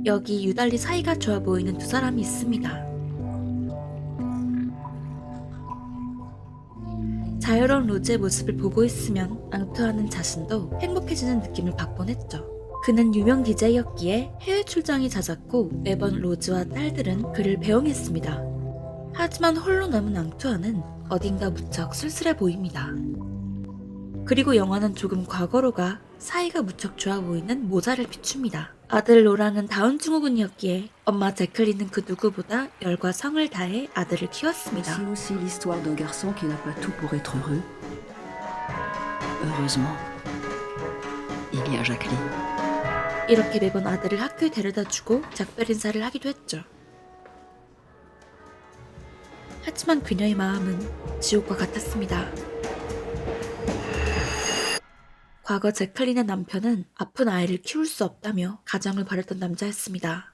여기 유달리 사이가 좋아 보이는 두 사람이 있습니다. 자유로운 로즈의 모습을 보고 있으면 앙투아는 자신도 행복해지는 느낌을 받곤 했죠. 그는 유명 DJ였기에 해외 출장이 잦았고 매번 로즈와 딸들은 그를 배웅했습니다. 하지만 홀로 남은 앙투아는 어딘가 무척 쓸쓸해 보입니다. 그리고 영화는 조금 과거로 가 사이가 무척 좋아 보이는 모자를 비춥니다. 아들 로랑은 다운 증후군이었기에 엄마 제클린은 그 누구보다 열과 성을 다해 아들을 키웠습니다. C'est aussi l'histoire d'un garçon qui n'a pas tout pour être heureux. Heureusement, il y a Jacqueline. 이렇게 매번 아들을 학교에 데려다주고 작별 인사를 하기도 했죠. 하지만 그녀의 마음은 지옥과 같았습니다. 과거 제클린의 남편은 아픈 아이를 키울 수 없다며 가정을 버렸던 남자였습니다.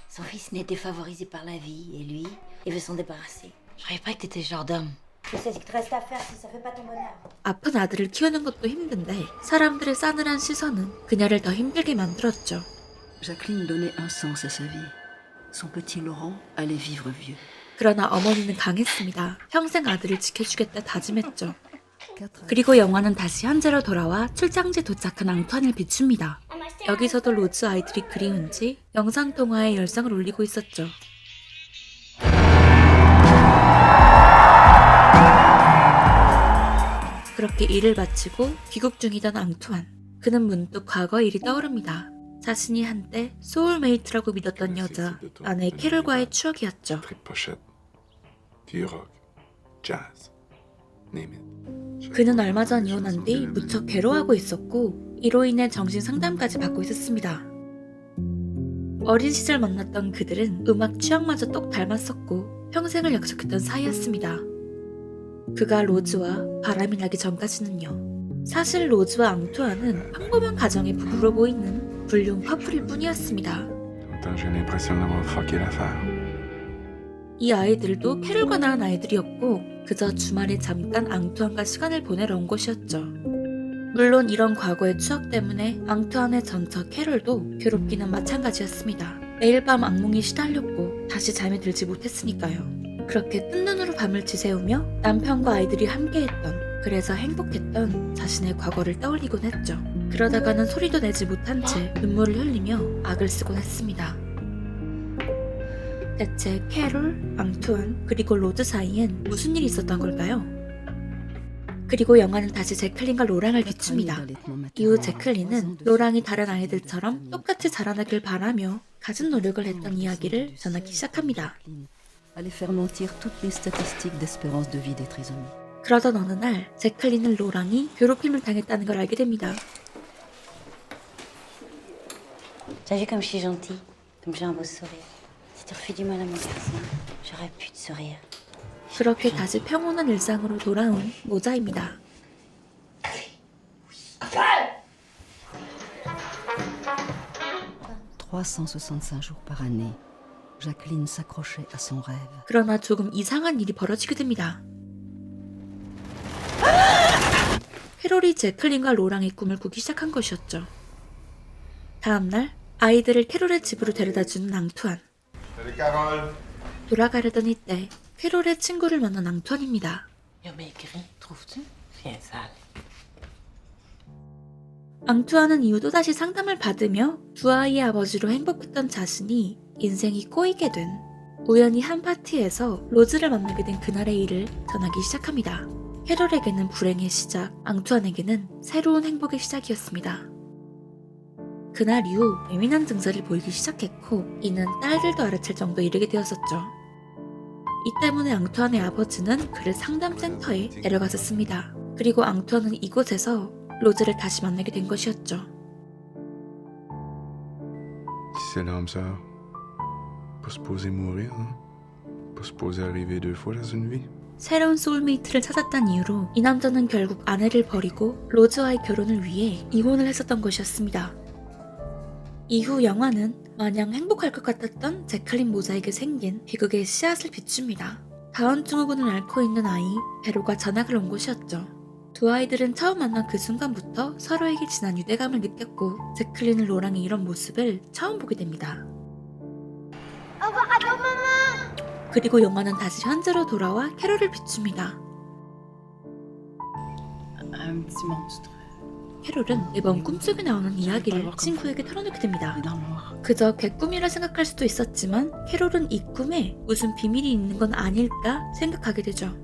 Son fils n'est défavorisé par la vie et lui, il veut s'en débarrasser. Je rêvais pas que t'étais ce genre d'homme. Je sais ce qu'il te reste à faire si ça fait pas ton bonheur. 아픈 아들을 키우는 것도 힘든데 사람들의 싸늘한 시선은 그녀를 더 힘들게 만들었죠. Jacqueline donnait un sens à sa vie. Son petit Laurent allait vivre vieux. 그러나 어머니는 강했습니다. 평생 아들을 지켜주겠다 다짐했죠. 그리고 영화는 다시 현재로 돌아와 출장지에 도착한 앙투안을 비춥니다. 여기서도 로즈 아이들이 그리운지 영상통화에 열성을 올리고 있었죠. 그렇게 일을 마치고 귀국 중이던 앙투안. 그는 문득 과거 일이 떠오릅니다. 자신이 한때 소울메이트라고 믿었던 여자, 아내 캐롤과의 추억이었죠. Pochette, vieux rock, jazz, name it. 그는 얼마 전 이혼한 뒤 무척 괴로워하고 있었고 이로 인해 정신 상담까지 받고 있었습니다. 어린 시절 만났던 그들은 음악 취향마저 똑 닮았었고 평생을 약속했던 사이였습니다. 그가 로즈와 바람이 나기 전까지는요. 사실 로즈와 앙투아는 평범한 가정의 부부로 보이는 불륜 커플일 뿐이었습니다. Autant j'ai l'impression d'avoir fucké l'affaire. 이 아이들도 캐롤과 낳은 아이들이었고 그저 주말에 잠깐 앙투안과 시간을 보내러 온 곳이었죠. 물론 이런 과거의 추억 때문에 앙투안의 전처 캐롤도 괴롭기는 마찬가지였습니다. 매일 밤 악몽에 시달렸고 다시 잠에 들지 못했으니까요. 그렇게 뜬 눈으로 밤을 지새우며 남편과 아이들이 함께했던, 그래서 행복했던 자신의 과거를 떠올리곤 했죠. 그러다가는 소리도 내지 못한 채 눈물을 흘리며 악을 쓰곤 했습니다. 대체 캐롤, 앙투안, 그리고 로즈 사이엔 무슨 일이 있었던 걸까요? 그리고 영화는 다시 제클린과 로랑을 비춥니다. 이후 제클린은 로랑이 다른 아이들처럼 똑같이 자라나길 바라며 갖은 노력을 했던 이야기를 전하기 시작합니다. Allait faire mentir toutes les statistiques d'espérance de vie des trisomies. 그러던 어느 날 제클린은 로랑이 괴롭힘을 당했다는 걸 알게 됩니다. T'as vu comme je suis gentille, comme j'ai un beau sourire. Si tu refais du mal à mon garçon, j'aurais pu te sourire. 그렇게 다시 평온한 일상으로 돌아온 모자입니다. « 365 jours par année, Jacqueline s'accrochait à son rêve. 그러나 조금 이상한 일이 벌어지게 됩니다. 캐롤이 제클린과 로랑의 꿈을 꾸기 시작한 것이었죠. 다음날 아이들을 캐롤의 집으로 데려다주는 앙투안. Salut Carole. 돌아가려던 이때 캐롤의 친구를 만난 앙투안입니다. Bien maigri, trouves-tu? Bien sale. 앙투안은 이후 또다시 상담을 받으며 두 아이의 아버지로 행복했던 자신이 인생이 꼬이게 된, 우연히 한 파티에서 로즈를 만나게 된 그날의 일을 전하기 시작합니다. 캐롤에게는 불행의 시작, 앙투안에게는 새로운 행복의 시작이었습니다. 그날 이후 예민한 증세를 보이기 시작했고 이는 딸들도 알아챌 정도에 이르게 되었었죠. 이 때문에 앙투안의 아버지는 그를 상담센터에 데려갔었습니다. 그리고 앙투안은 이곳에서 로즈를 다시 만나게 된 것이었죠. Si c'est l'âme sœur, pas supposé mourir, hein? Pas supposé arriver deux fois dans une vie. 새로운 소울메이트를 찾았다는 이유로 이 남자는 결국 아내를 버리고 로즈와의 결혼을 위해 이혼을 했었던 것이었습니다. 이후 영화는 마냥 행복할 것 같았던 제클린 모자에게 생긴 비극의 씨앗을 비춥니다. 다운 증후군을 앓고 있는 아이 베로가 전학을 온 곳이었죠. 두 아이들은 처음 만난 그 순간부터 서로에게 진한 유대감을 느꼈고 제클린은 로랑의 이런 모습을 처음 보게 됩니다. 그리고 영화는 다시 현재로 돌아와 캐롤을 비춥니다. Un petit monstre. 캐롤은 매번 꿈속에 나오는 이야기를 친구에게 털어놓게 됩니다. Dans le noir. 그저 개꿈이라 생각할 수도 있었지만 캐롤은 이 꿈에 무슨 비밀이 있는 건 아닐까 생각하게 되죠.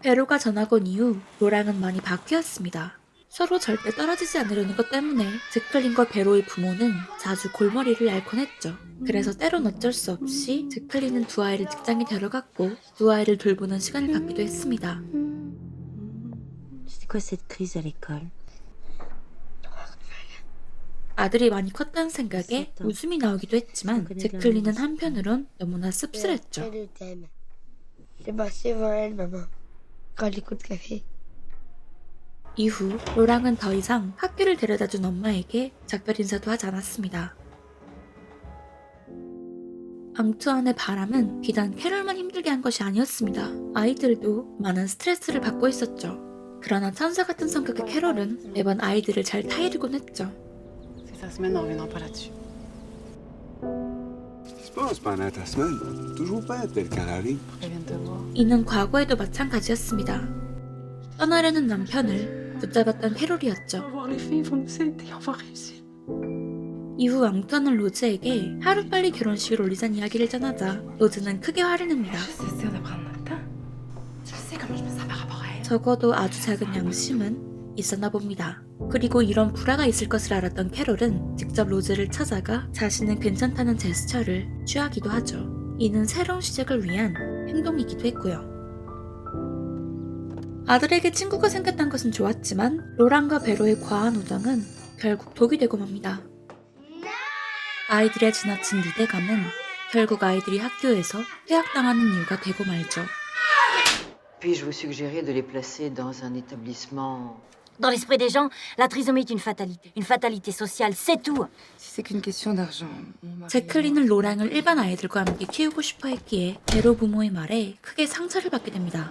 베로가 전학 온 이후 로랑은 많이 바뀌었습니다. 서로 절대 떨어지지 않으려는 것 때문에 제클린과 베로의 부모는 자주 골머리를 앓곤 했죠. 그래서 때론 어쩔 수 없이 제클린은 두 아이를 직장에 데려갔고 두 아이를 돌보는 시간을 갖기도 했습니다. C'était quoi cette crise à l'école? 아들이 많이 컸다는 생각에 웃음이 나오기도 했지만 제클린은 한편으론 너무나 씁쓸했죠. Elle t'aime. J'ai passé devant elle, maman. Quand les coups de café. 이후 로랑은 더 이상 학교를 데려다준 엄마에게 작별 인사도 하지 않았습니다. 앙투안의 바람은 비단 캐럴만 힘들게 한 것이 아니었습니다. 아이들도 많은 스트레스를 받고 있었죠. 그러나 천사 같은 성격의 캐럴은 매번 아이들을 잘 타이르곤 했죠. C'est sa semaine, on reviendra pas là-dessus. Se passe pendant ta semaine. Toujours pas tel quand elle arrive. Elle vient de te voir. 이는 과거에도 마찬가지였습니다. 떠나려는 남편을 붙잡았던 캐롤이었죠. On va voir les filles, ils vont nous aider, on va réussir. 이후 앙투안은 로즈에게 하루빨리 결혼식을 올리자는 이야기를 전하자 로즈는 크게 화를 냅니다. C'est sûr de prendre notre temps. Tu sais comment je me sens par rapport à elle. 적어도 아주 작은 양심은 있었나 봅니다. 그리고 이런 불화가 있을 것을 알았던 캐롤은 직접 로즈를 찾아가 자신은 괜찮다는 제스처를 취하기도 하죠. 이는 새로운 시작을 위한 행동이기도 했고요. 아들에게 친구가 생겼다는 것은 좋았지만 로랑과 베로의 과한 우정은 결국 독이 되고 맙니다. 아이들의 지나친 유대감은 결국 아이들이 학교에서 퇴학당하는 이유가 되고 말죠. Puis-je vous suggérer de les placer dans un établissement? Dans l'esprit des gens, la trisomie est une fatalité. Une fatalité sociale, c'est tout. Si c'est qu'une question d'argent, mon mari... 제클린은 로랑을 일반 아이들과 함께 키우고 싶어 했기에 베로 부모의 말에 크게 상처를 받게 됩니다.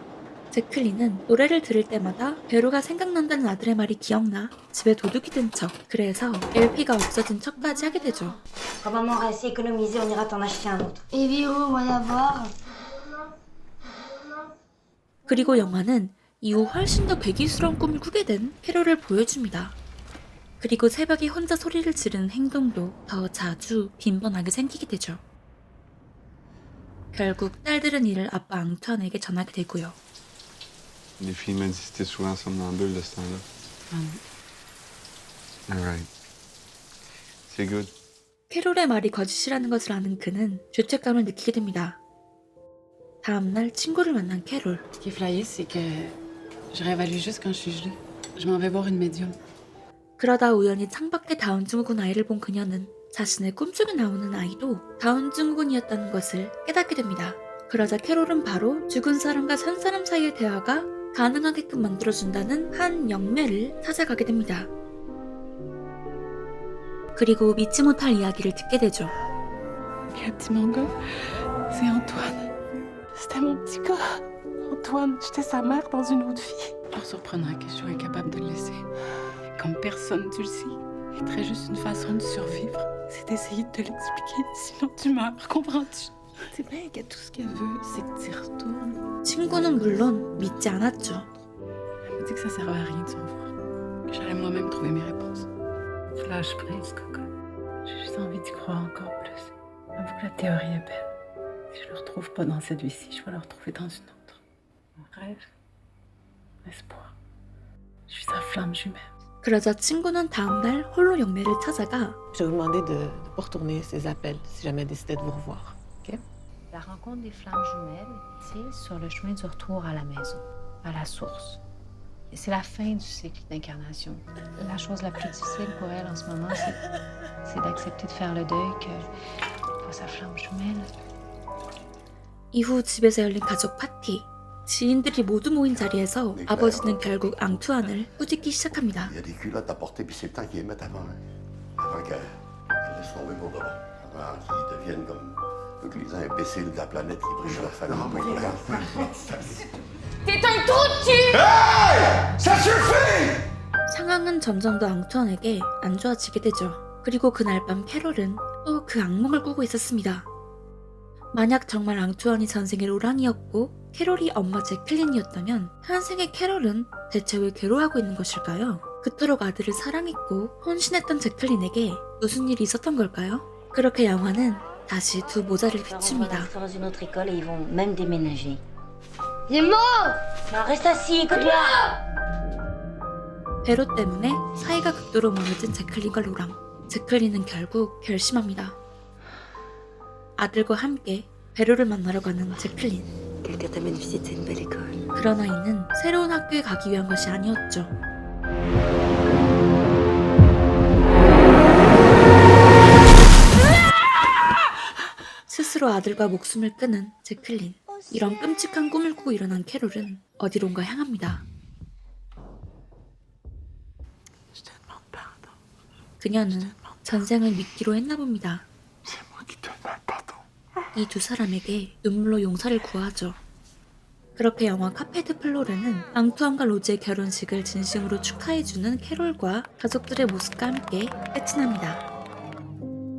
제클린은 노래를 들을 때마다 베로가 생각난다는 아들의 말이 기억나 집에 도둑이 든 척, 그래서 LP가 없어진 척까지 하게 되죠. Quand maman aura assez économisé, on ira t'en acheter un autre. Et Véro, va y avoir. 그리고 영화는 이후 훨씬 더 괴기스러운 꿈을 꾸게 된 캐롤을 보여줍니다. 그리고 새벽에 혼자 소리를 지르는 행동도 더 자주 빈번하게 생기게 되죠. 결국 딸들은 이를 아빠 앙투안에게 전하게 되고요. Les filles m'ont dit que c'était souvent somnambule de ce temps-là. Alright. C'est good. 캐롤의 말이 거짓이라는 것을 아는 그는 죄책감을 느끼게 됩니다. 다음날 친구를 만난 캐롤. Ce qui est flyé, c'est que je réévalue juste quand je suis gelée. Je m'en vais voir une médium. 그러다 우연히 창밖에 다운증후군 아이를 본 그녀는 자신의 꿈속에 나오는 아이도 다운증후군이었다는 것을 깨닫게 됩니다. 그러자 캐롤은 바로 죽은 사람과 산 사람 사이의 대화가 가능하게끔 만들어준다는 한 영매를 찾아가게 됩니다. 그리고 믿지 못할 이야기를 듣게 되죠. Le petit manga, c'est Antoine. C'était mon petit gars. Antoine, j'étais sa mère dans une autre vie. Alors surprenant que je sois incapable de le laisser. Comme personne, tu le sais. Il serait juste une façon de survivre. C'est d'essayer de te l'expliquer, sinon tu meurs, comprends-tu? C'est bien que tout ce qu'elle veut, c'est que tu y retournes. 친구는 물론 믿지 않았죠. Elle m'a dit que ça servait à rien de s'en voir. Que j'allais moi-même trouver mes réponses. Lâche prise, Coco. J'ai juste envie d'y croire encore plus. Avoue que la théorie est belle. Si je le retrouve pas dans cette vie-ci, je vais le retrouver dans une autre. Mon rêve, l'espoir. Je suis sa flamme jumelle. 그러자 친구는 다음날 홀로 영매를 찾아가 Je vais vous demander de ne pas retourner ces appels si jamais elle décidait de vous revoir. OK? La rencontre des flammes jumelles, c'est sur le chemin du retour à la maison, à la source. Et c'est la fin du cycle d'incarnation. La chose la plus difficile pour elle en ce moment, c'est d'accepter de faire le deuil que pas sa flamme jumelle. 이후 집에서 열린 가족 파티. 지인들이 모두 모인 자리에서 아버지는 결국 앙투안을 꾸짖기 시작합니다. Il y a des culottes à porter, puis c'est le temps qu'ils les mettent avant qu'elle laisse tomber pour de bon. Avant qu'ils deviennent comme Le glycin imbécile de la planète qui brûle la famille. T'es un trou de cul! Ça suffit! 상황은 점점 더 앙투안에게 안 좋아지게 되죠. 그리고 그날 밤 캐롤은 또 그 악몽을 꾸고 있었습니다. 만약 정말 앙투안이 전생의 로랑이었고 캐롤이 엄마 제클린이었다면 현생의 캐롤은 대체 왜 괴로워하고 있는 것일까요? 그토록 아들을 사랑했고 헌신했던 제클린에게 무슨 일이 있었던 걸까요? 그렇게 영화는 다시 두 모자를 비춥니다. Dans une autre école et ils vont même déménager. Il est mort! Non, reste assis, écoute-moi! 배로 때문에 사이가 극도로 멀어진 제클린과 로랑. 제클린은 결국 결심합니다. 아들과 함께 베로를 만나러 가는 제클린. Quelqu'un t'amène visiter une belle école. 그러나 이는 새로운 학교에 가기 위한 것이 아니었죠. 스스로 아들과 목숨을 끊은 제클린. 이런 끔찍한 꿈을 꾸고 일어난 캐롤은 어디론가 향합니다. 그녀는 전생을 믿기로 했나 봅니다. 이 두 사람에게 눈물로 용서를 구하죠. 그렇게 영화 카페드 플로르는 앙투안과 로즈의 결혼식을 진심으로 축하해주는 캐롤과 가족들의 모습과 함께 끝이 납니다.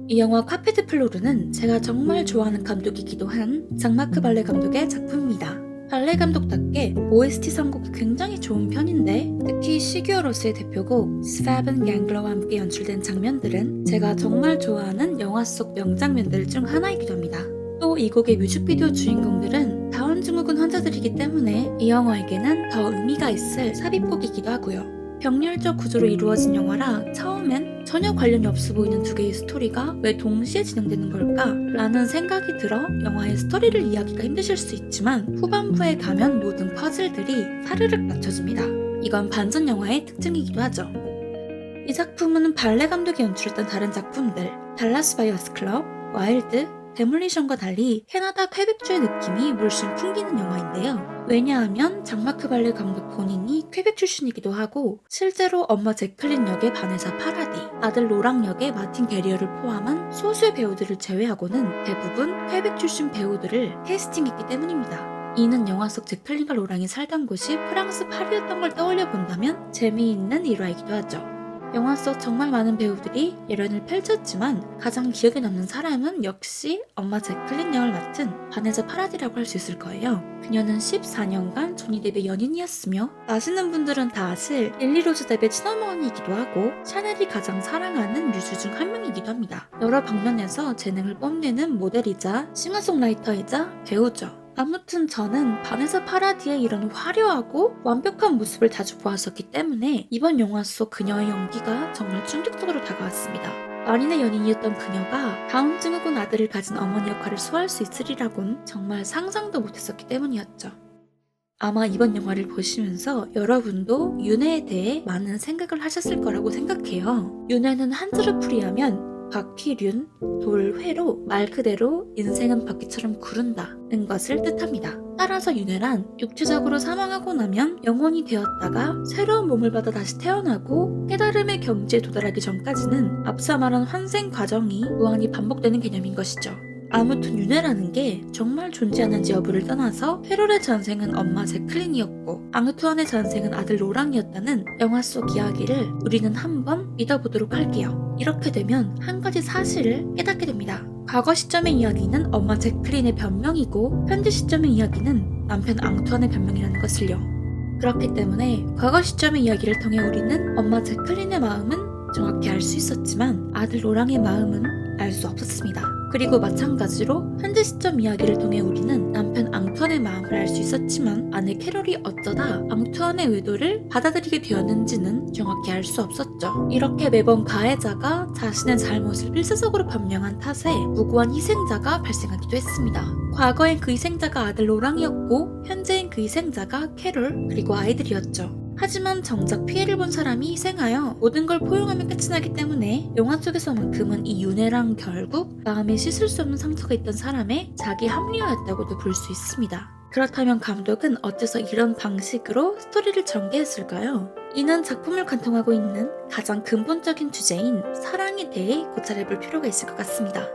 이 영화 카페드 플로르는 제가 정말 좋아하는 감독이기도 한 장마크 발레 감독의 작품입니다. 발레 감독답게 OST 선곡이 굉장히 좋은 편인데 특히 시규어로스의 대표곡 스파븐 갱글러와 함께 연출된 장면들은 제가 정말 좋아하는 영화 속 명장면들 중 하나이기도 합니다. 또 이 곡의 뮤직비디오 주인공들은 다운증후군 환자들이기 때문에 이 영화에게는 더 의미가 있을 삽입곡이기도 하고요. 병렬적 구조로 이루어진 영화라 처음엔 전혀 관련이 없어 보이는 두 개의 스토리가 왜 동시에 진행되는 걸까? 라는 생각이 들어 영화의 스토리를 이해하기가 힘드실 수 있지만 후반부에 가면 모든 퍼즐들이 사르륵 맞춰집니다. 이건 반전 영화의 특징이기도 하죠. 이 작품은 발레 감독이 연출했던 다른 작품들 달라스 바이어스 클럽, 와일드, 데몰리션과 달리 캐나다 퀘벡주의 느낌이 물씬 풍기는 영화인데요. 왜냐하면 장마크 발레 감독 본인이 퀘벡 출신이기도 하고 실제로 엄마 제클린 역의 바네사 파라디, 아들 로랑 역의 마틴 게리어를 포함한 소수의 배우들을 제외하고는 대부분 퀘벡 출신 배우들을 캐스팅했기 때문입니다. 이는 영화 속 제클린과 로랑이 살던 곳이 프랑스 파리였던 걸 떠올려 본다면 재미있는 일화이기도 하죠. 영화 속 정말 많은 배우들이 열연을 펼쳤지만 가장 기억에 남는 사람은 역시 엄마 제클린 역을 맡은 바네사 파라디라고 할 수 있을 거예요. 그녀는 14년간 조니 뎁의 연인이었으며 아시는 분들은 다 아실 릴리 로즈 뎁의 친어머니이기도 하고 샤넬이 가장 사랑하는 뮤즈 중 한 명이기도 합니다. 여러 방면에서 재능을 뽐내는 모델이자 싱어송라이터이자 배우죠. 아무튼 저는 바네사 파라디의 이런 화려하고 완벽한 모습을 자주 보았었기 때문에 이번 영화 속 그녀의 연기가 정말 충격적으로 다가왔습니다. 마린의 연인이었던 그녀가 다운증후군 아들을 가진 어머니 역할을 소화할 수 있으리라곤 정말 상상도 못했었기 때문이었죠. 아마 이번 영화를 보시면서 여러분도 윤혜에 대해 많은 생각을 하셨을 거라고 생각해요. 윤혜는 한 줄을 풀이하면 바퀴륜, 돌회로 말 그대로 인생은 바퀴처럼 구른다는 것을 뜻합니다. 따라서 윤회란 육체적으로 사망하고 나면 영혼이 되었다가 새로운 몸을 받아 다시 태어나고 깨달음의 경지에 도달하기 전까지는 앞서 말한 환생 과정이 무한히 반복되는 개념인 것이죠. 아무튼 윤회라는 게 정말 존재하는지 여부를 떠나서 캐롤의 전생은 엄마 제클린이었고 앙투안의 전생은 아들 로랑이었다는 영화 속 이야기를 우리는 한번 믿어보도록 할게요. 이렇게 되면 한 가지 사실을 깨닫게 됩니다. 과거 시점의 이야기는 엄마 제클린의 변명이고 현재 시점의 이야기는 남편 앙투안의 변명이라는 것을요. 그렇기 때문에 과거 시점의 이야기를 통해 우리는 엄마 제클린의 마음은 정확히 알 수 있었지만 아들 로랑의 마음은 알 수 없었습니다. 그리고 마찬가지로 현재 시점 이야기를 통해 우리는 남편 앙투안의 마음을 알 수 있었지만 아내 캐롤이 어쩌다 앙투안의 의도를 받아들이게 되었는지는 정확히 알 수 없었죠. 이렇게 매번 가해자가 자신의 잘못을 필사적으로 변명한 탓에 무고한 희생자가 발생하기도 했습니다. 과거엔 그 희생자가 아들 로랑이었고 현재엔 그 희생자가 캐롤 그리고 아이들이었죠. 하지만 정작 피해를 본 사람이 희생하여 모든 걸 포용하면 끝이 나기 때문에 영화 속에서만큼은 이 윤혜랑 결국 마음에 씻을 수 없는 상처가 있던 사람의 자기 합리화였다고도 볼 수 있습니다. 그렇다면 감독은 어째서 이런 방식으로 스토리를 전개했을까요? 이는 작품을 관통하고 있는 가장 근본적인 주제인 사랑에 대해 고찰해볼 필요가 있을 것 같습니다.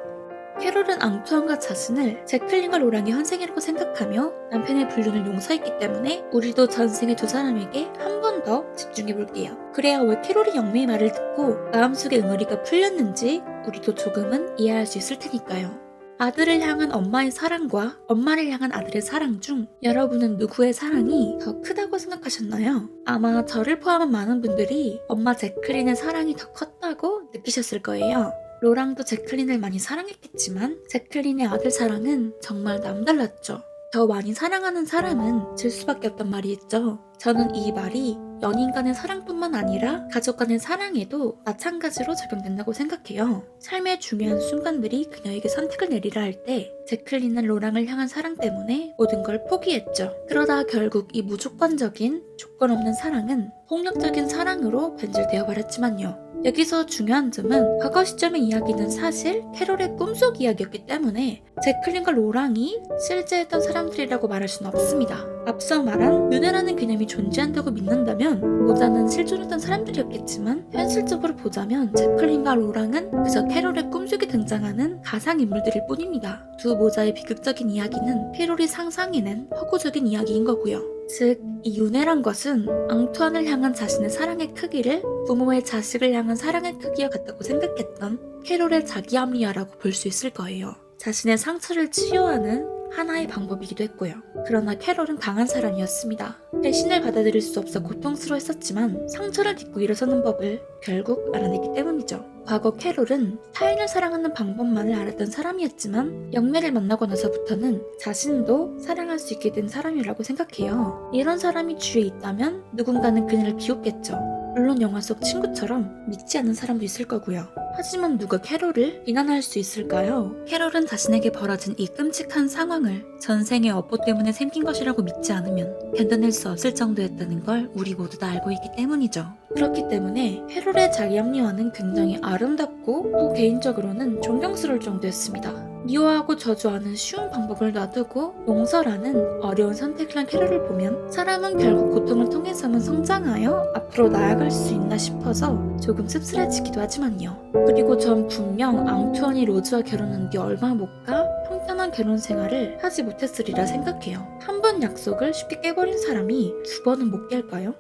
캐롤은 앙투안과 자신을 제클린과 로랑의 환생이라고 생각하며 남편의 불륜을 용서했기 때문에 우리도 전생의 두 사람에게 한 번 더 집중해볼게요. 그래야 왜 캐롤이 영매의 말을 듣고 마음속의 응어리가 풀렸는지 우리도 조금은 이해할 수 있을 테니까요. 아들을 향한 엄마의 사랑과 엄마를 향한 아들의 사랑 중 여러분은 누구의 사랑이 더 크다고 생각하셨나요? 아마 저를 포함한 많은 분들이 엄마 제클린의 사랑이 더 컸다고 느끼셨을 거예요. 로랑도 제클린을 많이 사랑했겠지만 제클린의 아들 사랑은 정말 남달랐죠. 더 많이 사랑하는 사람은 질 수밖에 없단 말이 있죠. 저는 이 말이 연인 간의 사랑뿐만 아니라 가족 간의 사랑에도 마찬가지로 적용된다고 생각해요. 삶의 중요한 순간들이 그녀에게 선택을 내리라 할 때 제클린은 로랑을 향한 사랑 때문에 모든 걸 포기했죠. 그러다 결국 이 무조건적인 조건 없는 사랑은 폭력적인 사랑으로 변질되어 버렸지만요. 여기서 중요한 점은 과거 시점의 이야기는 사실 캐롤의 꿈속 이야기였기 때문에 제클린과 로랑이 실제했던 사람들이라고 말할 수는 없습니다. 앞서 말한 윤회라는 개념이 존재한다고 믿는다면 모자는 실존했던 사람들이었겠지만 현실적으로 보자면 제클린과 로랑은 그저 캐롤의 꿈속에 등장하는 가상인물들일 뿐입니다. 두 모자의 비극적인 이야기는 캐롤이 상상해낸 허구적인 이야기인 거고요. 즉, 이 윤회란 것은 앙투안을 향한 자신의 사랑의 크기를 부모의 자식을 향한 사랑의 크기와 같다고 생각했던 캐롤의 자기합리화라고 볼 수 있을 거예요. 자신의 상처를 치유하는 하나의 방법이기도 했고요. 그러나 캐롤은 강한 사람이었습니다. 배신을 받아들일 수 없어 고통스러워했었지만 상처를 딛고 일어서는 법을 결국 알아냈기 때문이죠. 과거 캐롤은 타인을 사랑하는 방법만을 알았던 사람이었지만 영매를 만나고 나서부터는 자신도 사랑할 수 있게 된 사람이라고 생각해요. 이런 사람이 주위에 있다면 누군가는 그녀를 비웃겠죠. 물론 영화 속 친구처럼 믿지 않는 사람도 있을 거고요. 하지만 누가 캐롤을 비난할 수 있을까요? 캐롤은 자신에게 벌어진 이 끔찍한 상황을 전생의 업보 때문에 생긴 것이라고 믿지 않으면 견뎌낼 수 없을 정도였다는 걸 우리 모두 다 알고 있기 때문이죠. 그렇기 때문에 캐롤의 자기합리화는 굉장히 아름답고 또 개인적으로는 존경스러울 정도였습니다. 미워하고 저주하는 쉬운 방법을 놔두고 용서라는 어려운 선택을 한 캐롤을 보면 사람은 결국 고통을 통해서만 성장하여 앞으로 나아갈 수 있나 싶어서 조금 씁쓸해지기도 하지만요. 그리고 전 분명 앙투안이 로즈와 결혼한 뒤 얼마 못 가 평탄한 결혼 생활을 하지 못했으리라 생각해요. 한 번 약속을 쉽게 깨버린 사람이 두 번은 못 깰까요?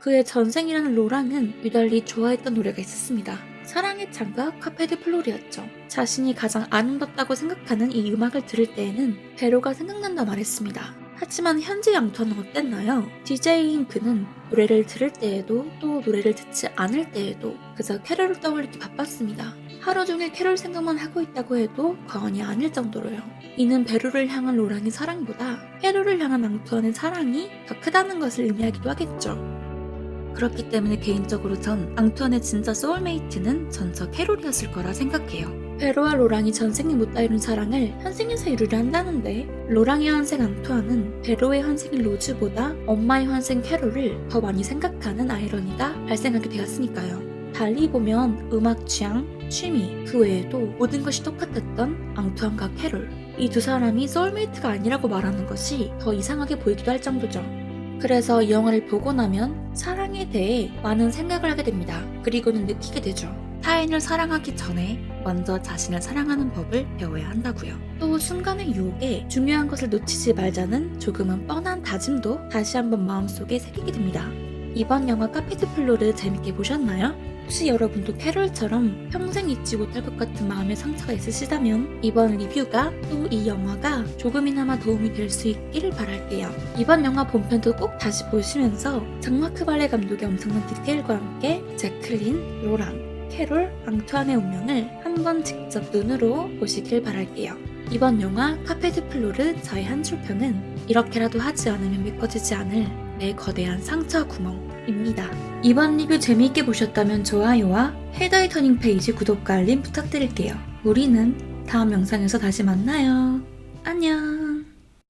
그의 전생이라는 로랑은 유달리 좋아했던 노래가 있었습니다. 사랑의 창가 카페드 플로리였죠. 자신이 가장 아름답다고 생각하는 이 음악을 들을 때에는 베로가 생각난다 말했습니다. 하지만 현재 앙투안은 어땠나요? DJ인 그는 노래를 들을 때에도 또 노래를 듣지 않을 때에도 그저 캐롤을 떠올리기 바빴습니다. 하루 종일 캐롤 생각만 하고 있다고 해도 과언이 아닐 정도로요. 이는 베로를 향한 로랑의 사랑보다 캐롤을 향한 앙투안의 사랑이 더 크다는 것을 의미하기도 하겠죠. 그렇기 때문에 개인적으로 전 앙투안의 진짜 소울메이트는 전저 캐롤이었을 거라 생각해요. 베로와 로랑이 전생에 못다 이룬 사랑을 현생에서 이루려 한다는데 로랑의 환생 앙투안은 베로의 환생인 로즈보다 엄마의 환생 캐롤을 더 많이 생각하는 아이러니가 발생하게 되었으니까요. 달리 보면 음악 취향, 취미, 그 외에도 모든 것이 똑같았던 앙투안과 캐롤, 이 두 사람이 소울메이트가 아니라고 말하는 것이 더 이상하게 보이기도 할 정도죠. 그래서 이 영화를 보고 나면 사랑에 대해 많은 생각을 하게 됩니다. 그리고는 느끼게 되죠. 타인을 사랑하기 전에 먼저 자신을 사랑하는 법을 배워야 한다고요. 또 순간의 유혹에 중요한 것을 놓치지 말자는 조금은 뻔한 다짐도 다시 한번 마음속에 새기게 됩니다. 이번 영화 카페드 플로르 재밌게 보셨나요? 혹시 여러분도 캐롤처럼 평생 잊지 못할 것 같은 마음의 상처가 있으시다면 이번 리뷰가 또 이 영화가 조금이나마 도움이 될 수 있기를 바랄게요. 이번 영화 본편도 꼭 다시 보시면서 장마크 발레 감독의 엄청난 디테일과 함께 제클린, 로랑, 캐롤, 앙투안의 운명을 한번 직접 눈으로 보시길 바랄게요. 이번 영화 카페드 플로르 저의 한 줄평은 이렇게라도 하지 않으면 메꿔지지 않을 내 거대한 상처 구멍입니다. 이번 리뷰 재미있게 보셨다면 좋아요와 헤더의 터닝 페이지 구독과 알림 부탁드릴게요. 우리는 다음 영상에서 다시 만나요. 안녕.